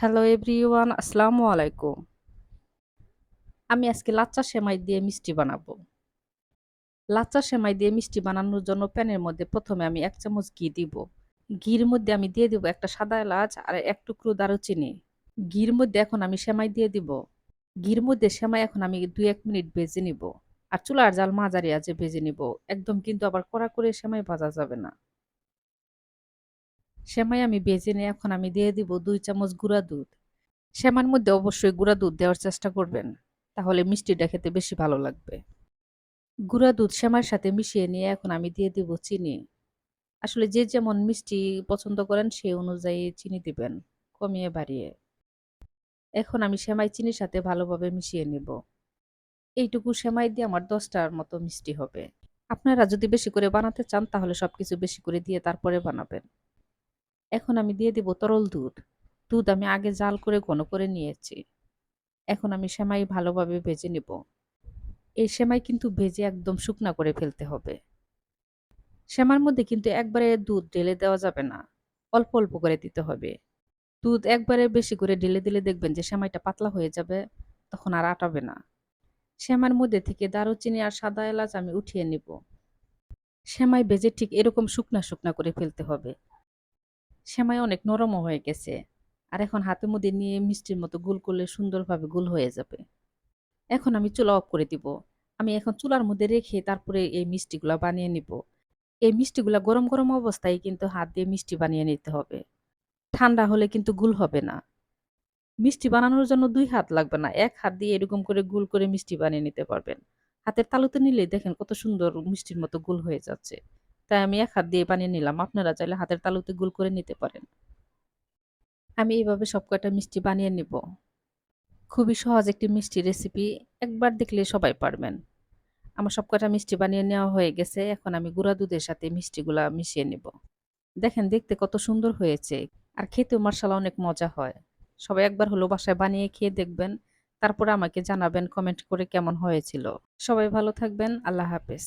Hello everyone, আসসালামু আলাইকুম। আমি আজকে লাচ্চা সেমাই দিয়ে মিষ্টি বানাবো। লাচ্চা সেমাই দিয়ে মিষ্টি বানানোর জন্য প্যানের মধ্যে প্রথমে আমি ১ চামচ ঘি দিব। ঘির মধ্যে আমি দিয়ে দিব একটা সাদা এলাচ আর ১ টুকরো দারুচিনি। ঘির মধ্যে এখন আমি সেমাই দিয়ে দিব। ঘির মধ্যে সেমাই এখন আমি ২-১ মিনিট ভেজে নিব। আর চুলার জাল মাঝারি আঁচে ভেজে নিব। একদম কিন্তু আবার কড়া করে সেমাই ভাজা যাবে না। সেমাই আমি ভেজে নিয়ে এখন আমি দিয়ে দিব ২ চামচ গুঁড়া দুধ। সেমাইয়ের মধ্যে অবশ্যই গুঁড়া দুধ দেওয়ার চেষ্টা করবেন। তাহলে মিষ্টিটা খেতে বেশি ভালো লাগবে। গুঁড়া দুধ সেমাইয়ের সাথে মিশিয়ে নিয়ে এখন আমি দিয়ে দিব চিনি। আসলে যে যেমন মিষ্টি পছন্দ করেন সেই অনুযায়ী চিনি দিবেন, কমিয়ে বাড়িয়ে। এখন আমি সেমাই চিনির সাথে ভালোভাবে মিশিয়ে নিব। এইটুকু সেমাই দিয়ে আমার ১০ টার মতো মিষ্টি হবে। আপনারা যদি বেশি করে বানাতে চান তাহলে সবকিছু বেশি করে দিয়ে তারপরে বানাবেন। এখন আমি দিয়ে দিব তরল দুধ। দুধ আমি আগে জাল করে ঘন করে নিয়েছি। এখন আমি সেমাই ভালোভাবে ভেজে নিব। এই সেমাই কিন্তু ভেজে একদম শুকনা করে ফেলতে হবে। সেমাইয়ের মধ্যে কিন্তু একবারে দুধ ঢেলে দেওয়া যাবে না। অল্প, অল্প করে দিতে হবে। দুধ একবারে বেশি করে ঢেলে দিলে দেখবেন যে সেমাইটা পাতলা হয়ে যাবে, তখন আর আটাবে না। সেমাইয়ের মধ্যে থেকে দারুচিনি আর সাদা এলাচ আমি উঠিয়ে নিব। সেমাই ভেজে ঠিক এরকম শুকনা, শুকনা করে ফেলতে হবে। সেমাই অনেক নরমও হয়ে গেছে। আর এখন হাতের মধ্যে নিয়ে মিষ্টির মতো গোল করলে সুন্দরভাবে গোল হয়ে যাবে। এখন আমি চুলা অফ করে দিব। আমি এখন চুলার মধ্যে রেখে তারপরে এই মিষ্টিগুলা বানিয়ে নিব। এই মিষ্টিগুলা গরম, গরম অবস্থায় কিন্তু হাত দিয়ে মিষ্টি বানিয়ে নিতে হবে। ঠান্ডা হলে কিন্তু গুল হবে না। মিষ্টি বানানোর জন্য ২ হাত লাগবে না। ১ হাত দিয়ে এরকম করে গোল করে মিষ্টি বানিয়ে নিতে পারবেন। হাতের তালুতে নিলেই দেখেন কত সুন্দর মিষ্টির মতো গোল হয়ে যাচ্ছে। তাই আমি ১ হাত দিয়ে বানিয়ে নিলাম। আপনারা চাইলে হাতের তালুতে গোল করে নিতে পারেন। আমি এভাবে সব কয়টা মিষ্টি বানিয়ে নিব। খুবই সহজ একটি মিষ্টি রেসিপি। একবার দেখলে সবাই পারবেন। আমার সবকটা মিষ্টি বানিয়ে নেওয়া হয়ে গেছে। এখন আমি গুঁড়া দুধের সাথে মিষ্টিগুলা মিশিয়ে নিব। দেখেন দেখতে কত সুন্দর হয়েছে। আর খেতেও মাশাআল্লাহ অনেক মজা হয়। সবাই একবার হলেও বাসায় বানিয়ে খেয়ে দেখবেন। তারপরে আমাকে জানাবেন কমেন্ট করে কেমন হয়েছিল। সবাই ভালো থাকবেন। আল্লাহ হাফেজ।